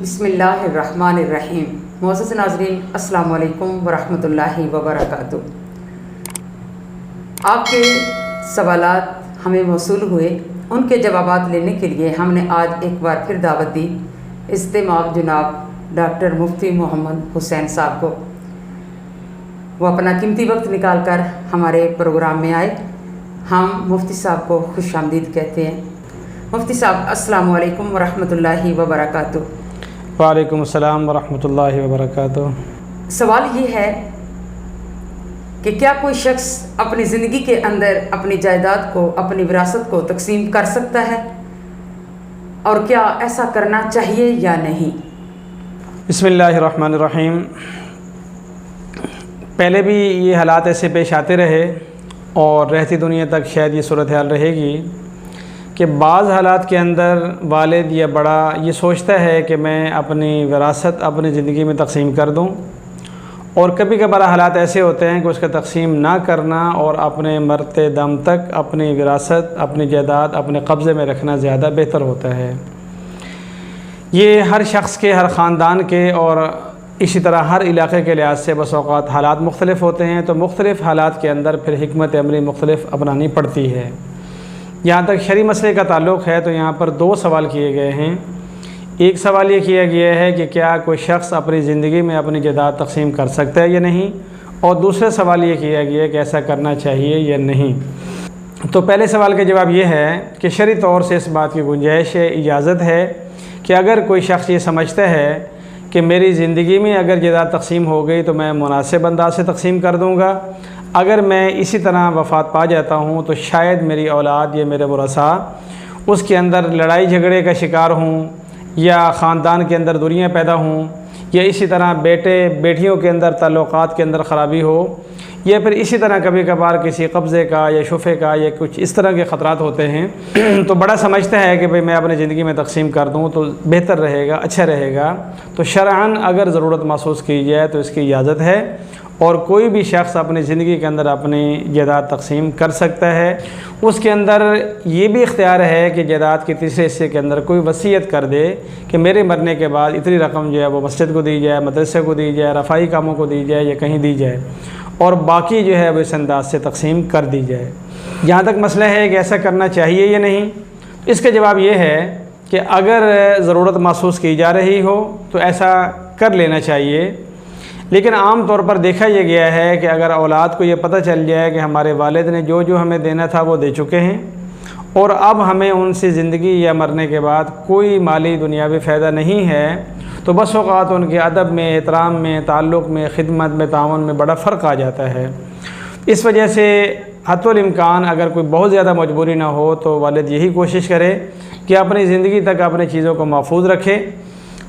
बिस्मिल्लाहिर्रहमानिर्रहीम। मोअज़्ज़ज़ नाज़रीन, अस्सलामु अलैकुम वरहमतुल्लाहि वबरकातुहू। आपके सवालात हमें मौसूल हुए, उनके जवाबात लेने के लिए हमने आज एक बार फिर दावत दी इस्तेमाब जनाब डॉक्टर मुफ्ती मोहम्मद हुसैन साहब को। वो अपना कीमती वक्त निकाल कर हमारे प्रोग्राम में आए। हम मुफ्ती साहब को खुशामदीद कहते हैं। मुफ्ती साहब, अस्सलामु अलैकुम वरहमतुल्लाहि वबरकातुहू। वालेकुम अस्सलाम वरहमतुल्लाहि वबरकातुहू। सवाल ये है कि क्या कोई शख्स अपनी ज़िंदगी के अंदर अपनी जायदाद को, अपनी विरासत को तकसीम कर सकता है, और क्या ऐसा करना चाहिए या नहीं? बिस्मिल्लाहिर्रहमानिर्रहीम। पहले भी ये हालात ऐसे पेश आते रहे और रहती दुनिया तक शायद ये सूरत हाल रहेगी कि बाज़ हालात के अंदर वालिद या बड़ा ये सोचता है कि मैं अपनी विरासत अपनी ज़िंदगी में तकसीम कर दूं, और कभी कभार हालात ऐसे होते हैं कि उसका तकसीम ना करना और अपने मरते दम तक अपनी विरासत, अपनी जायदाद अपने कब्ज़े में रखना ज़्यादा बेहतर होता है। ये हर शख्स के, हर ख़ानदान के और इसी तरह हर इलाक़े के लिहाज से बस औक़ात हालात मुख्तलिफ़ होते हैं, तो मुख्तलिफ़ हालात के अंदर फिर हिकमत अमली मुख्तलिफ़ अपनानी पड़ती है। यहाँ तक शरई मसले का ताल्लुक़ है तो यहाँ पर दो सवाल किए गए हैं। एक सवाल ये किया गया है कि क्या कोई शख्स अपनी ज़िंदगी में अपनी जायदाद तकसीम कर सकता है या नहीं, और दूसरा सवाल ये किया गया है कि ऐसा करना चाहिए या नहीं। तो पहले सवाल का जवाब ये है कि शरई तौर से इस बात की गुंजाइश है, इजाज़त है कि अगर कोई शख्स ये समझता है कि मेरी ज़िंदगी में अगर जायदाद तकसीम हो गई तो मैं मुनासिब अंदाज से तकसीम कर दूँगा, अगर मैं इसी तरह वफ़ात पा जाता हूँ तो शायद मेरी औलाद या मेरे वरसा उसके अंदर लड़ाई झगड़े का शिकार हूँ, या ख़ानदान के अंदर दूरियाँ पैदा हों, या इसी तरह बेटे बेटियों के अंदर ताल्लुक़ात के अंदर ख़राबी हो, या फिर इसी तरह कभी कभार किसी कब्ज़े का या शुफ़े का या कुछ इस तरह के ख़तरात होते हैं। तो बड़ा समझता है कि भाई मैं अपनी ज़िंदगी में तकसीम कर दूँ तो बेहतर रहेगा, अच्छा रहेगा। तो शरअन अगर ज़रूरत महसूस की जाए तो इसकी इजाज़त है, और कोई भी शख्स अपनी ज़िंदगी के अंदर अपनी जायदाद तकसीम कर सकता है। उसके अंदर ये भी इख्तियार है कि जायदाद के तीसरे हिस्से के अंदर कोई वसीयत कर दे कि मेरे मरने के बाद इतनी रकम जो है वो मस्जिद को दी जाए, मदरसे को दी जाए, रफ़ाई कामों को दी जाए या कहीं दी जाए, और बाकी जो है वो इस अंदाज से तकसीम कर दी जाए। जहाँ तक मसला है कि ऐसा करना चाहिए या नहीं, इसका जवाब ये है कि अगर ज़रूरत महसूस की जा रही हो तो ऐसा कर लेना चाहिए। लेकिन आम तौर पर देखा यह गया है कि अगर औलाद को ये पता चल जाए कि हमारे वालिद ने जो जो हमें देना था वो दे चुके हैं और अब हमें उनसे ज़िंदगी या मरने के बाद कोई माली दुनियावी फ़ायदा नहीं है, तो बस औक़ात उनके अदब में, एहतराम में, ताल्लुक़ में, ख़िदमत में, तावन में बड़ा फ़र्क आ जाता है। इस वजह से हत्तुल इम्कान अगर कोई बहुत ज़्यादा मजबूरी ना हो तो वालिद यही कोशिश करे कि अपनी ज़िंदगी तक अपनी चीज़ों को महफूज रखे,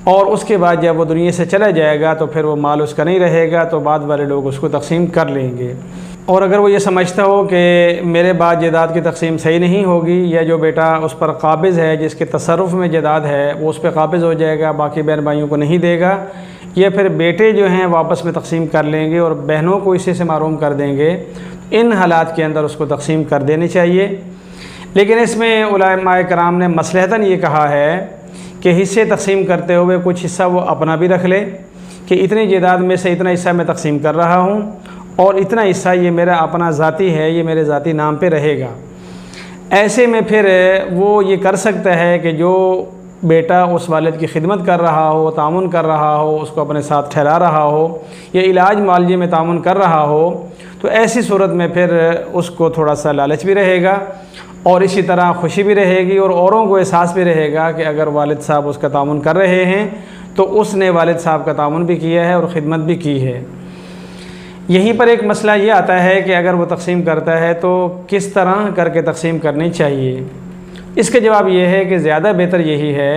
और उसके बाद जब वो दुनिया से चला जाएगा तो फिर वो माल उसका नहीं रहेगा, तो बाद वाले लोग उसको तकसीम कर लेंगे। और अगर वो ये समझता हो कि मेरे बाद जायदाद की तकसीम सही नहीं होगी, या जो बेटा उस पर काबिज़ है, जिसके तसर्रुफ़ में जायदाद है, वो उस पर काबिज़ हो जाएगा, बाकी बहन भाइयों को नहीं देगा, या फिर बेटे जो हैं वापस में तकसीम कर लेंगे और बहनों को इसी से महरूम कर देंगे, इन हालात के अंदर उसको तकसीम कर देनी चाहिए। लेकिन इसमें उलमाए कराम ने मसलहतन ये कहा है कि हिस्से तकसीम करते हुए कुछ हिस्सा वो अपना भी रख ले कि इतनी जायदाद में से इतना हिस्सा मैं तकसीम कर रहा हूँ, और इतना हिस्सा ये मेरा अपना ज़ाती है, ये मेरे ज़ाती नाम पे रहेगा। ऐसे में फिर वो ये कर सकता है कि जो बेटा उस वालिद की खिदमत कर रहा हो, तामुन कर रहा हो, उसको अपने साथ ठहरा रहा हो, या इलाज मालजी में तामुन कर रहा हो, तो ऐसी सूरत में फिर उसको थोड़ा सा लालच भी रहेगा, और इसी तरह खुशी भी रहेगी, और औरों को एहसास भी रहेगा कि अगर वालिद साहब उसका तामुन कर रहे हैं तो उसने वालिद साहब का तामुन भी किया है और ख़िदमत भी की है। यहीं पर एक मसला ये आता है कि अगर वो तकसीम करता है तो किस तरह करके तकसीम करनी चाहिए। इसका जवाब ये है कि ज़्यादा बेहतर यही है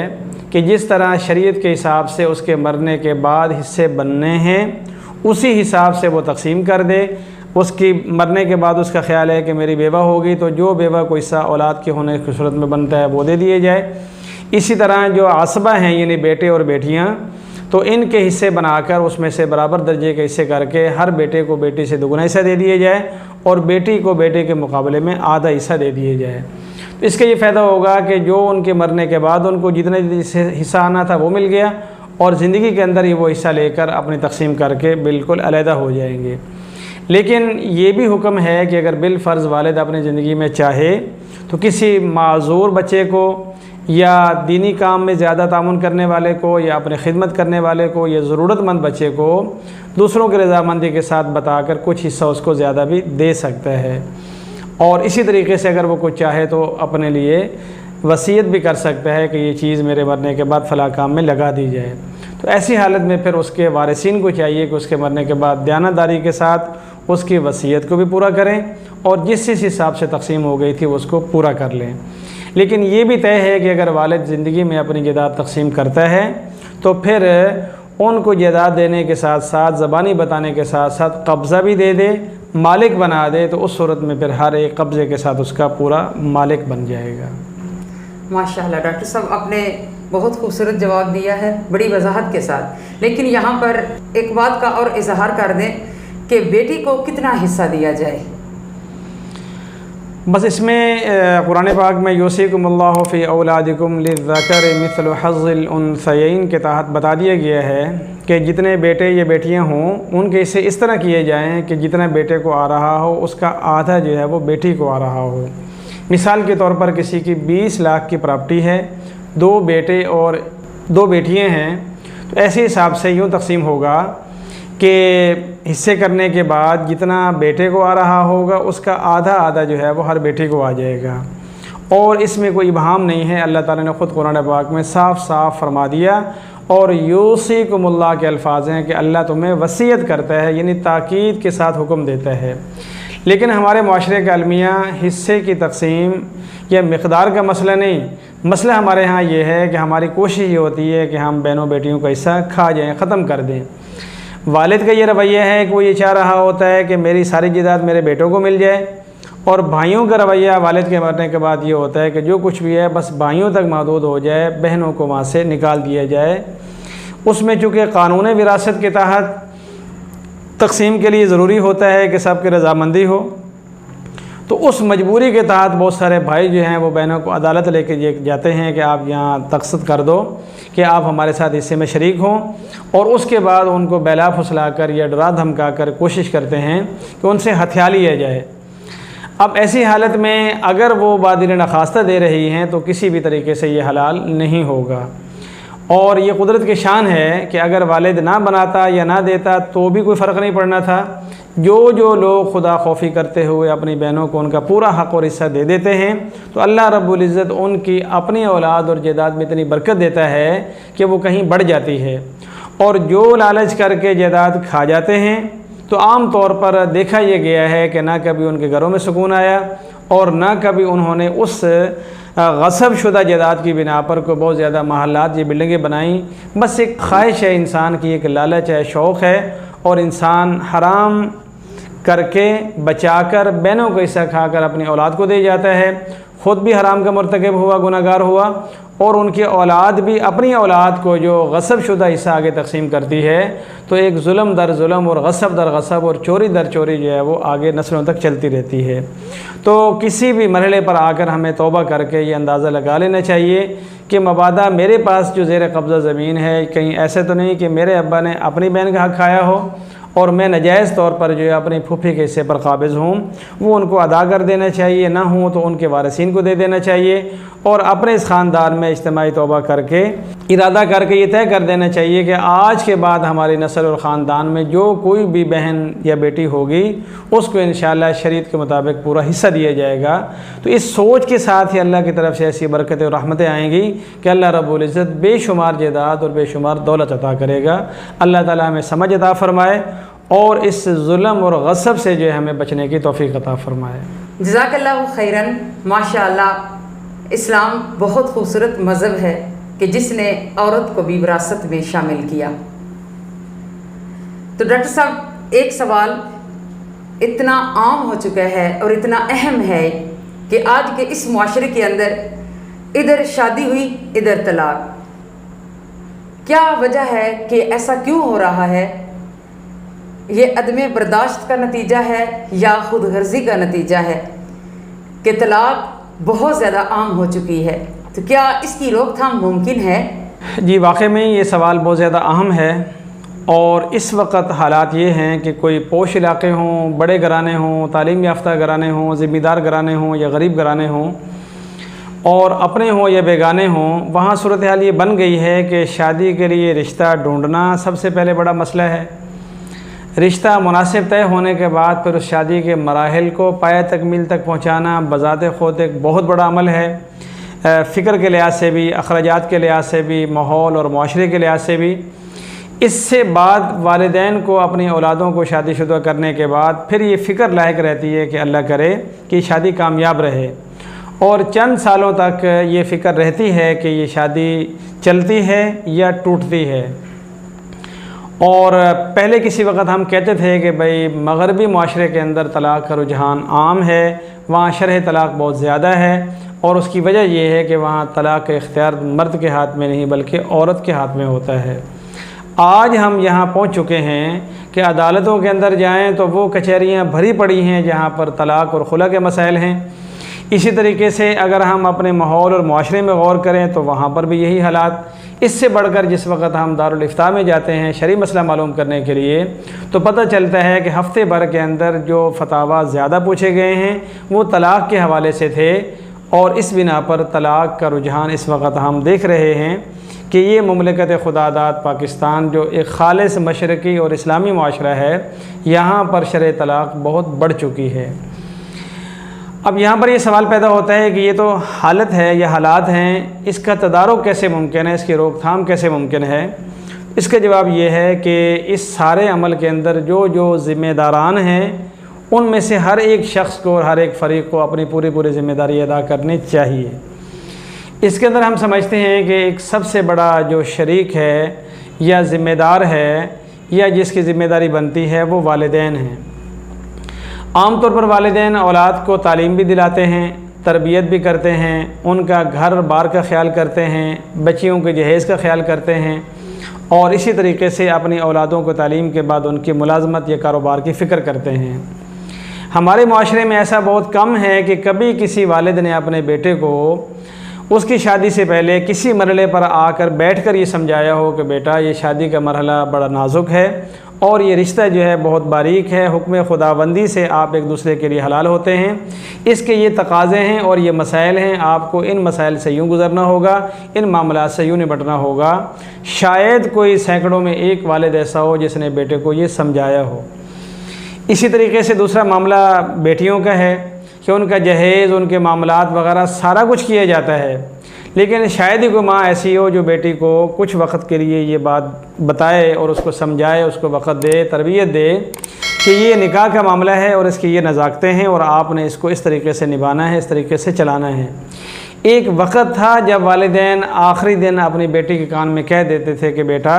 कि जिस तरह शरीयत के हिसाब से उसके मरने के बाद हिस्से बनने हैं उसी हिसाब से वो तकसीम कर दे। उसकी मरने के बाद उसका ख्याल है कि मेरी बेवा होगी तो जो बेवा को हिस्सा औलाद के होने की सूरत में बनता है वो दे दिए जाए। इसी तरह जो आसबा हैं यानी बेटे और बेटियां, तो इनके हिस्से बनाकर उसमें से बराबर दर्जे के हिस्से करके हर बेटे को बेटी से दुगना हिस्सा दे दिया जाए और बेटी को बेटे के मुकाबले में आधा हिस्सा दे दिए जाए। तो इसका ये फ़ायदा होगा कि जो उनके मरने के बाद उनको जितने हिस्सा आना था वो मिल गया, और ज़िंदगी के अंदर ये वो हिस्सा लेकर अपनी तकसीम करके बिल्कुल अलहदा हो जाएंगे। लेकिन ये भी हुक्म है कि अगर बिलफ़र्ज़ वालिद अपनी ज़िंदगी में चाहे तो किसी माज़ूर बच्चे को या दीनी काम में ज़्यादा तामुन करने वाले को या अपनी खिदमत करने वाले को या ज़रूरतमंद बच्चे को दूसरों की रज़ामंदी के साथ बताकर कुछ हिस्सा उसको ज़्यादा भी दे सकता है। और इसी तरीके से अगर वो कुछ चाहे तो अपने लिए वसीयत भी कर सकता है कि ये चीज़ मेरे मरने के बाद फ़लाँ काम में लगा दी जाए। तो ऐसी हालत में फिर उसके वारिसीन को चाहिए कि उसके मरने के बाद दयानतदारी के साथ उसकी वसीयत को भी पूरा करें और जिस हिसाब से तकसीम हो गई थी उसको पूरा कर लें। लेकिन ये भी तय है कि अगर वालिद ज़िंदगी में अपनी जायदाद तकसीम करता है तो फिर उनको जायदाद देने के साथ साथ ज़बानी बताने के साथ साथ कब्ज़ा भी दे दे, मालिक बना दे, तो उस सूरत में फिर हर एक कब्ज़े के साथ उसका पूरा मालिक बन जाएगा। माशाअल्लाह डॉक्टर साहब, आपने बहुत खूबसूरत जवाब दिया है बड़ी वजाहत के साथ। लेकिन यहाँ पर एक बात का और इजहार कर दें कि बेटी को कितना हिस्सा दिया जाए। बस इसमें कुरान पाक में यूसीकुमुल्लाहु फ़ी औलादिकुम लिज़्ज़करि मिस्लु हज़्ज़िल उन्सयैन के तहत बता दिया गया है कि जितने बेटे या बेटियां हों उनके हिस्से इस तरह किए जाएं कि जितना बेटे को आ रहा हो उसका आधा जो है वो बेटी को आ रहा हो। मिसाल के तौर पर किसी की 20 लाख की प्रॉपर्टी है, 2 बेटे और 2 बेटियाँ हैं, तो ऐसे हिसाब से यूँ तकसीम होगा कि हिस्से करने के बाद जितना बेटे को आ रहा होगा उसका आधा आधा जो है वो हर बेटी को आ जाएगा। और इसमें कोई इबहाम नहीं है, अल्लाह ताला ने ख़ुद कुरान पाक में साफ़ साफ़ फरमा दिया। और यूसीकुमुल्लाह के अल्फाज हैं कि अल्लाह तुम्हें वसीयत करता है, यानी ताकीद के साथ हुक्म देता है। लेकिन हमारे माशरे का अलमिया हिस्से की तकसीम या मिक़दार का मसला नहीं, मसला हमारे यहाँ ये है कि हमारी कोशिश ये होती है कि हम बहनों बेटियों का हिस्सा खा जाएँ, ख़त्म कर दें। वालिद का ये रवैया है कि वो ये चाह रहा होता है कि मेरी सारी जायदाद मेरे बेटों को मिल जाए, और भाइयों का रवैया वालिद के मरने के बाद ये होता है कि जो कुछ भी है बस भाइयों तक महदूद हो जाए, बहनों को वहाँ से निकाल दिया जाए। उसमें चूँकि कानून विरासत के तहत तकसीम के लिए ज़रूरी होता है कि सबकी रज़ामंदी हो, तो उस मजबूरी के तहत बहुत सारे भाई जो हैं वो बहनों को अदालत लेके जाते हैं कि आप यहाँ तक़सीद कर दो कि आप हमारे साथ हिस्से में शरीक हों, और उसके बाद उनको बहला फुसला कर या डरा धमका कर कोशिश करते हैं कि उनसे हथिया लिया जाए। अब ऐसी हालत में अगर वो बादिल नखास्ता दे रही हैं तो किसी भी तरीके से ये हलाल नहीं होगा। और ये कुदरत की शान है कि अगर वालिद ना बनाता या ना देता तो भी कोई फ़र्क नहीं पड़ना था। जो लोग खुदा खौफी करते हुए अपनी बहनों को उनका पूरा हक़ और हिस्सा दे देते हैं तो अल्लाह रब्बुल इज़्ज़त उनकी अपनी औलाद और जायदाद में इतनी बरकत देता है कि वो कहीं बढ़ जाती है। और जो लालच करके जायदाद खा जाते हैं तो आम तौर पर देखा यह गया है कि ना कभी उनके घरों में सुकून आया और ना कभी उन्होंने उस गसब शुदा जायदाद की बिना पर कोई बहुत ज़्यादा महल्लात या बिल्डिंगें बनाई। बस एक ख्वाहिश है इंसान की, एक लालच है, शौक़ है, और इंसान हराम करके बचाकर बहनों को हिस्सा खाकर अपनी औलाद को दे जाता है, ख़ुद भी हराम का मर्तकब हुआ, गुनहगार हुआ, और उनकी औलाद भी अपनी औलाद को जो गसब शुदा हिस्सा आगे तकसीम करती है, तो एक जुल्म दर जुल्म और गसब दर गसब और चोरी दर चोरी जो है वो आगे नस्लों तक चलती रहती है। तो किसी भी मरहले पर आकर हमें तौबा करके ये अंदाज़ा लगा लेना चाहिए कि मबादा मेरे पास जो ज़ेर कब्ज़ा ज़मीन है, कहीं ऐसे तो नहीं कि मेरे अब्बा ने अपनी बहन का हक़ खाया हो और मैं नाजायज़ तौर पर जो है अपनी फूफी के हिस्से पर काबिज़ हूँ, वो उनको अदा कर देना चाहिए, ना हो तो उनके वारिसीन को दे देना चाहिए। और अपने इस ख़ानदान में इज्तिमाई तौबा करके इरादा करके ये तय कर देना चाहिए कि आज के बाद हमारी नस्ल और ख़ानदान में जो कोई भी बहन या बेटी होगी उसको इंशाअल्लाह शरीयत के मुताबिक पूरा हिस्सा दिया जाएगा। तो इस सोच के साथ ही अल्लाह की तरफ से ऐसी बरकतें और रहमतें आएंगी कि अल्लाह रब्बुल इज़्ज़त बेशुमार जायदाद और बेशुमार दौलत अता करेगा। अल्लाह ताला हमें समझ अता फ़रमाए और इस जुल्म और गसब से जो है हमें बचने की तौफ़ीक़ अता फ़रमाए। जज़ाकल्लाहु खैरन। माशाअल्लाह, इस्लाम बहुत खूबसूरत मज़हब है कि जिसने औरत को भी विरासत में शामिल किया। तो डॉक्टर साहब, एक सवाल इतना आम हो चुका है और इतना अहम है कि आज के इस मुआशरे के अंदर इधर शादी हुई इधर तलाक, क्या वजह है कि ऐसा क्यों हो रहा है? ये अदम बर्दाश्त का नतीजा है या खुद गर्जी का नतीजा है कि तलाक बहुत ज़्यादा आम हो चुकी है? तो क्या इसकी रोकथाम मुमकिन है? जी वाकई में ये सवाल बहुत ज़्यादा अहम है। और इस वक्त हालात ये हैं कि कोई पोश इलाके हों, बड़े घराने हों, तालीम याफ्ता घराने हों, ज़िम्मेदार घराने हों या गरीब घराने हों, और अपने हों या बेगाने हों, वहाँ सूरत हाल ये बन गई है कि शादी के लिए रिश्ता ढूंढना सबसे पहले बड़ा मसला है। रिश्ता मुनासिब तय होने के बाद फिर उस शादी के मराहिल को पाया तकमील तक पहुँचाना बज़ाते ख़ुद एक बहुत बड़ा अमल है। फ़िक्र के लिहाज से भी, अखराजात के लिहाज से भी, माहौल और माशरे के लिहाज से भी। इससे बाद वालिदैन को अपनी औलादों को शादीशुदा करने के बाद फिर ये फ़िक्र लायक रहती है कि अल्लाह करे कि शादी कामयाब रहे, और चंद सालों तक ये फ़िक्र रहती है कि ये शादी चलती है या टूटती है। और पहले किसी वक्त हम कहते थे कि भाई मगरबी माशरे के अंदर तलाक़ का रुझान आम है, वहाँ शरह तलाक़ बहुत ज़्यादा है, और उसकी वजह यह है कि वहाँ तलाक़ का इख्तियार मर्द के हाथ में नहीं बल्कि औरत के हाथ में होता है। आज हम यहाँ पहुँच चुके हैं कि अदालतों के अंदर जाएँ तो वो कचहरियाँ भरी पड़ी हैं जहाँ पर तलाक़ और खुला के मसाइल हैं। इसी तरीके से अगर हम अपने माहौल और माशरे में गौर करें तो वहाँ पर भी यही हालात। इससे बढ़कर जिस वक्त हम दारुल इफ्ता में जाते हैं शरई मसला मालूम करने के लिए, तो पता चलता है कि हफ़्ते भर के अंदर जो फतावा ज़्यादा पूछे गए हैं वो तलाक़ के हवाले से थे, और इस बिना पर तलाक़ का रुझान इस वक्त हम देख रहे हैं कि ये मुमलिकत खुदादाद पाकिस्तान जो एक खालिस मशरक़ी और इस्लामी माशरा है, यहाँ पर शरह तलाक़ बहुत बढ़ चुकी है। अब यहाँ पर ये सवाल पैदा होता है कि ये तो हालत है या हालात हैं, इसका तदारुक कैसे मुमकिन है, इसकी रोकथाम कैसे मुमकिन है। इसका जवाब ये है कि इस सारे अमल के अंदर जो जो ज़िम्मेदारान हैं उनमें से हर एक शख्स को और हर एक फ़रीक़ को अपनी पूरी ज़िम्मेदारी अदा करनी चाहिए। इसके अंदर हम समझते हैं कि एक सबसे बड़ा जो शरीक है या ज़िम्मेदार है या जिसकी ज़िम्मेदारी बनती है वो वालिदैन हैं। आम तौर पर वालिदैन औलाद को तालीम भी दिलाते हैं, तरबियत भी करते हैं, उनका घर बार का ख्याल करते हैं, बच्चियों के जहेज़ का ख्याल करते हैं, और इसी तरीके से अपनी औलादों को तालीम के बाद उनकी मुलाजमत या कारोबार की फ़िक्र करते हैं। हमारे माशरे में ऐसा बहुत कम है कि कभी किसी वालिद ने अपने बेटे को उसकी शादी से पहले किसी मरहले पर आकर बैठकर ये समझाया हो कि बेटा ये शादी का मरहला बड़ा नाजुक है और ये रिश्ता जो है बहुत बारीक है, हुक्म खुदाबंदी से आप एक दूसरे के लिए हलाल होते हैं, इसके ये तकाज़े हैं और ये मसाइल हैं, आपको इन मसाइल से यूँ गुज़रना होगा, इन मामलात से यूँ निपटना होगा। शायद कोई सैकड़ों में एक वालिद ऐसा हो जिसने बेटे को ये समझाया हो। इसी तरीके से दूसरा मामला बेटियों का है कि उनका जहेज़, उनके मामलात वगैरह सारा कुछ किया जाता है, लेकिन शायद ही कोई माँ ऐसी हो जो बेटी को कुछ वक्त के लिए ये बात बताए और उसको समझाए, उसको वक़्त दे, तरबियत दे कि ये निकाह का मामला है और इसकी ये नज़ाकतें हैं और आपने इसको इस तरीके से निभाना है, इस तरीके से चलाना है। एक वक़्त था जब वालिदैन आखिरी दिन अपनी बेटी के कान में कह देते थे कि बेटा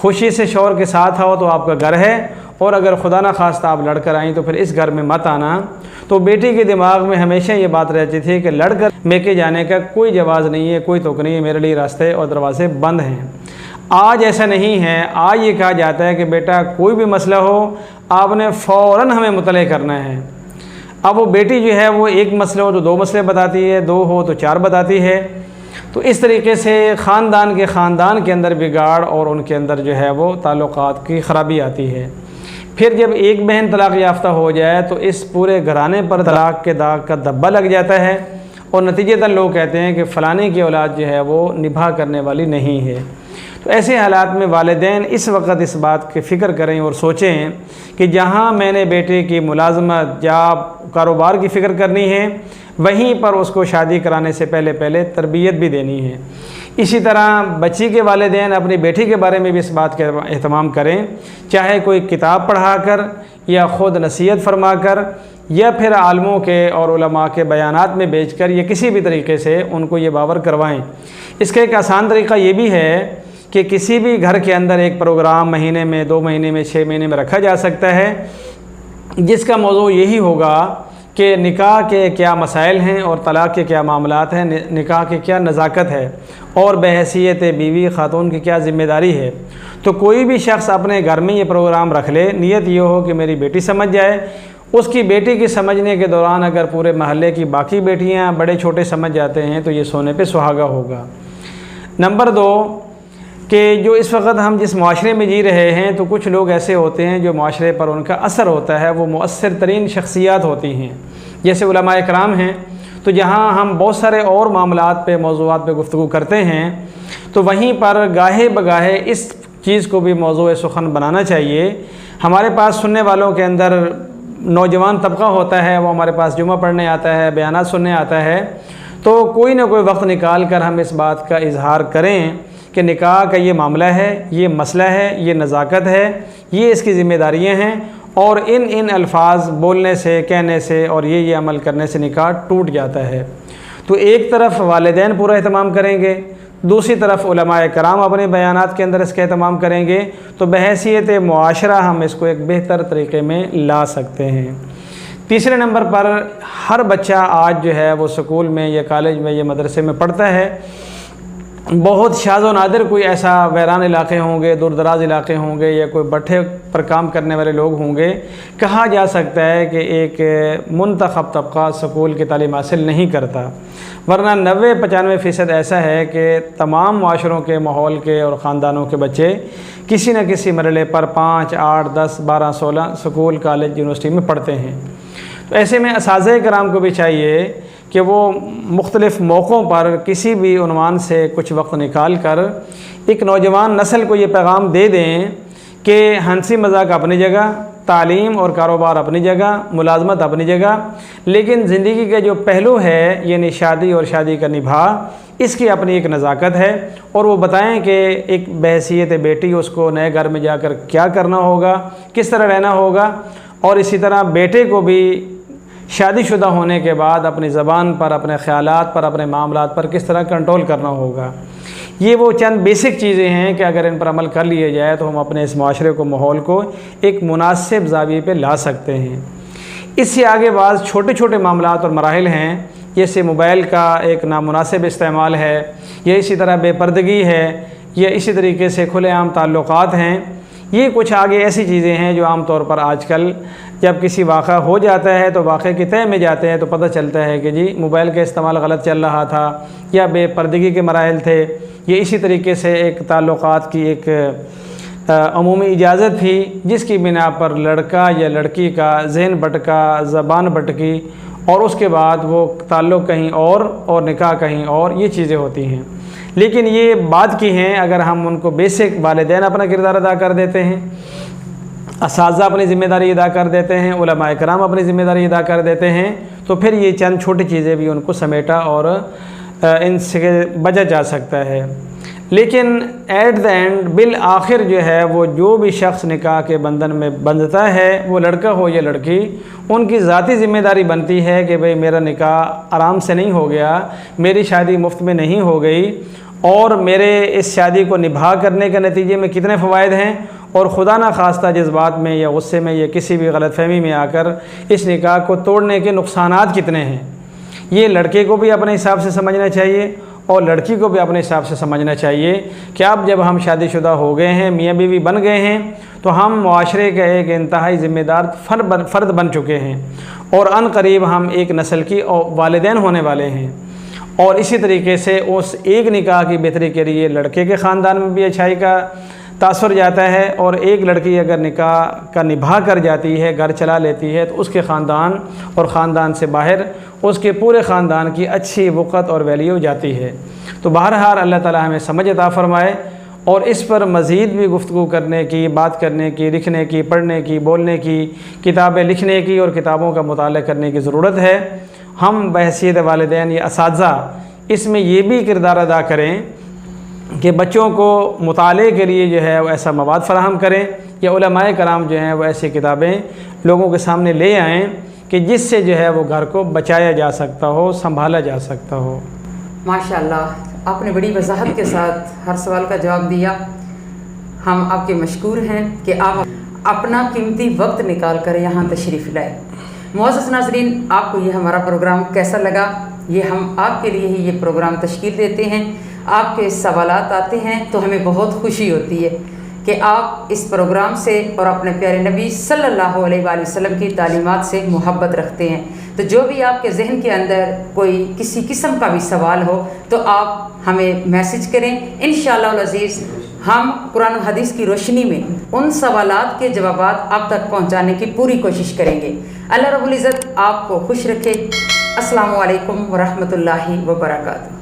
खुशी से शौहर के साथ आओ तो आपका घर है, और अगर खुदा न खास्ता आप लड़कर आई तो फिर इस घर में मत आना। तो बेटी के दिमाग में हमेशा ये बात रहती थी कि लड़कर मेके जाने का कोई जवाज़ नहीं है, कोई तुक नहीं है, मेरे लिए रास्ते और दरवाज़े बंद हैं। आज ऐसा नहीं है। आज ये कहा जाता है कि बेटा कोई भी मसला हो आपने फ़ौरन हमें मुतले करना है। अब वो बेटी जो है वो एक मसला हो तो दो मसले बताती है, दो हो तो चार बताती है। तो इस तरीके से ख़ानदान के अंदर बिगाड़ और उनके अंदर जो है वो ताल्लुक़ात की ख़राबी आती है। फिर जब एक बहन तलाक़ याफ्ता हो जाए तो इस पूरे घराने पर तलाक़ के दाग का धब्बा लग जाता है और नतीजतन लोग कहते हैं कि फ़लाने की औलाद जो है वो निभा करने वाली नहीं है। तो ऐसे हालात में वालिदैन इस वक्त इस बात की फ़िक्र करें और सोचें कि जहाँ मैंने बेटे की मुलाजमत या कारोबार की फ़िक्र करनी है, वहीं पर उसको शादी कराने से पहले तरबियत भी देनी है। इसी तरह बच्ची के वालिदैन अपनी बेटी के बारे में भी इस बात का एहतमाम करें, चाहे कोई किताब पढ़ा कर या ख़ुद नसीहत फरमा कर या फिर आलमों के और उलमा के बयानात में बेच कर या किसी भी तरीके से उनको ये बावर करवाएं। इसका एक आसान तरीक़ा ये भी है कि किसी भी घर के अंदर एक प्रोग्राम महीने में, 2 महीने में, 6 महीने में रखा जा सकता है, जिसका मौजू यही होगा कि निकाह के क्या मसाइल हैं और तलाक़ के क्या मामलात हैं, निकाह की क्या नज़ाकत है और बहैसियत बीवी खातून की क्या ज़िम्मेदारी है। तो कोई भी शख्स अपने घर में ये प्रोग्राम रख ले, नियत ये हो कि मेरी बेटी समझ जाए। उसकी बेटी की समझने के दौरान अगर पूरे महल्ले की बाकी बेटियाँ बड़े छोटे समझ जाते हैं तो ये सोने पे सुहागा होगा। नंबर 2, कि जो इस वक्त हम जिस माशरे में जी रहे हैं, तो कुछ लोग ऐसे होते हैं जो माशरे पर उनका असर होता है, वो मुअस्सिर तरीन शख्सियात होती हैं, जैसे उलमाए कराम हैं। तो जहाँ हम बहुत सारे और मामलात पे, मौज़ूआत पे गुफ्तगू करते हैं, तो वहीं पर गाहे बगाहे इस चीज़ को भी मौज़ूए सुखन बनाना चाहिए। हमारे पास सुनने वालों के अंदर नौजवान तबका होता है, वो हमारे पास जुमा पढ़ने आता है, बयानात सुनने आता है, तो कोई ना कोई वक्त निकाल कर हम इस बात का इजहार करें कि निकाह का ये मामला है, ये मसला है, ये नज़ाकत है, ये इसकी ज़िम्मेदारियाँ हैं, और इन अल्फाज बोलने से, कहने से और ये अमल करने से निकाह टूट जाता है। तो एक तरफ वालिदैन पूरा एहतमाम करेंगे, दूसरी तरफ उलमाए कराम अपने बयानात के अंदर इसका एहतमाम करेंगे, तो बहैसियत मुआशरा हम इसको एक बेहतर तरीके में ला सकते हैं। तीसरे नंबर पर, हर बच्चा आज जो है वो स्कूल में या कॉलेज में या मदरसे में पढ़ता है। बहुत शाज़ व नादिर कोई ऐसा वैरान इलाके होंगे, दूर दराज इलाके होंगे, या कोई भट्ठे पर काम करने वाले लोग होंगे, कहा जा सकता है कि एक मुंतखब तबका स्कूल की तालीम हासिल नहीं करता, वरना 90-95% ऐसा है कि तमाम माशरों के, माहौल के और ख़ानदानों के बच्चे किसी न किसी मरले पर 5, 8, 10, 12, 16 स्कूल, कॉलेज, यूनिवर्सिटी में पढ़ते हैं। तो ऐसे में असातिज़ा कराम को भी चाहिए कि वो मुख्तलिफ़ मौक़ों पर किसी भी उन्वान से कुछ वक्त निकाल कर एक नौजवान नस्ल को ये पैगाम दे दें कि हंसी मजाक अपनी जगह, तालीम और कारोबार अपनी जगह, मुलाजमत अपनी जगह, लेकिन ज़िंदगी के जो पहलू है, यानी शादी और शादी का निभाह, इसकी अपनी एक नज़ाकत है। और वो बताएं कि एक बहैसियत बेटी उसको नए घर में जाकर क्या करना होगा, किस तरह रहना होगा, और इसी तरह बेटे को भी शादीशुदा होने के बाद अपनी ज़बान पर, अपने ख़यालात पर, अपने मामलात पर किस तरह कंट्रोल करना होगा। ये वो चंद बेसिक चीज़ें हैं कि अगर इन पर अमल कर लिए जाए तो हम अपने इस माशरे को, माहौल को एक मुनासिब ज़ाविये पे ला सकते हैं। इससे आगे बाज़ छोटे छोटे मामलात और मराहिल हैं, जैसे मोबाइल का एक नामुनासिब इस्तेमाल है, या इसी तरह बेपर्दगी है, या इसी तरीके से खुलेआम ताल्लुक़ात हैं। ये कुछ आगे ऐसी चीज़ें हैं जो आम तौर पर आजकल जब किसी वाक़ा हो जाता है तो वाक़े की तह में जाते हैं तो पता चलता है कि जी मोबाइल का इस्तेमाल गलत चल रहा था, या बेपर्दगी के मराहिल थे। ये इसी तरीके से एक ताल्लुक़ात की एक अमूमी इजाज़त थी, जिसकी बिना पर लड़का या लड़की का जहन भटका, ज़बान भटकी, और उसके बाद वो ताल्लुक़ कहीं और निकाह कहीं और, ये चीज़ें होती हैं। लेकिन ये बात की हैं, अगर हम उनको बेसिक वालिदैन अपना किरदार अदा कर देते हैं, असातिज़ा अपनी ज़िम्मेदारी अदा कर देते हैं, उलमाए कराम अपनी ज़िम्मेदारी अदा कर देते हैं, तो फिर ये चंद छोटी चीज़ें भी उनको समेटा और इनसे बचा जा सकता है। लेकिन एट द एंड, बिल आखिर जो है, वो जो भी शख्स निकाह के बंधन में बंधता है, वो लड़का हो या लड़की, उनकी ज़ाती ज़िम्मेदारी बनती है कि भाई मेरा निकाह आराम से नहीं हो गया, मेरी शादी मुफ्त में नहीं हो गई, और मेरे इस शादी को निभा करने के नतीजे में कितने फ़वाइद हैं, और खुदा ना खास्ता जज्बात में या गुस्से में या किसी भी गलतफहमी में आकर इस निकाह को तोड़ने के नुकसानात कितने हैं। ये लड़के को भी अपने हिसाब से समझना चाहिए और लड़की को भी अपने हिसाब से समझना चाहिए कि अब जब हम शादीशुदा हो गए हैं, मियाँ बीवी बन गए हैं, तो हम मुआशरे का एक इंतहाई ज़िम्मेदार फ़र्द बन चुके हैं, और अनकरीब हम एक नस्ल की वालिदैन होने वाले हैं। और इसी तरीके से उस एक निकाह की बेहतरी के लिए लड़के के ख़ानदान में भी अच्छाई का तासुर जाता है, और एक लड़की अगर निकाह का निभा कर जाती है, घर चला लेती है, तो उसके ख़ानदान और ख़ानदान से बाहर उसके पूरे ख़ानदान की अच्छी वक़्त और वैल्यू जाती है। तो बहरहाल अल्लाह ताला हमें समझ अता फ़रमाए, और इस पर मज़ीद भी गुफ्तगू करने की, बात करने की, लिखने की, पढ़ने की, बोलने की, किताबें लिखने की और किताबों का मुताला करने की ज़रूरत है। हम बहैसियत वालिदैन या असातिज़ा इसमें ये भी किरदार अदा करें कि बच्चों को मुताले के लिए जो है वो ऐसा मवाद फ़राहम करें, या उलमाए कराम जो हैं वो ऐसी किताबें लोगों के सामने ले आएँ कि जिससे जो है वो घर को बचाया जा सकता हो, संभाला जा सकता हो। माशाअल्लाह, आपने बड़ी वजाहत के साथ हर सवाल का जवाब दिया। हम आपके मशकूर हैं कि आप अपना कीमती वक्त निकाल कर यहाँ तशरीफ़ लाए। मुअज़्ज़ज़ नाज़रीन, आपको ये हमारा प्रोग्राम कैसा लगा? ये हम आपके लिए ही ये प्रोग्राम तश्कील देते हैं। आपके सवालात आते हैं तो हमें बहुत खुशी होती है कि आप इस प्रोग्राम से और अपने प्यारे नबी सल्लल्लाहु अलैहि वसल्लम की तालीमात से मोहब्बत रखते हैं। तो जो भी आपके जहन के अंदर कोई किसी किस्म का भी सवाल हो तो आप हमें मैसेज करें। इंशाअल्लाह अज़ीज़ हम कुरान और हदीस की रोशनी में उन सवालात के जवाबात आप तक पहुंचाने की पूरी कोशिश करेंगे। अल्लाह रब्बुल इज़्ज़त आपको खुश रखे। अस्सलामु अलैकुम व रहमतुल्लाहि व बरकातुहू।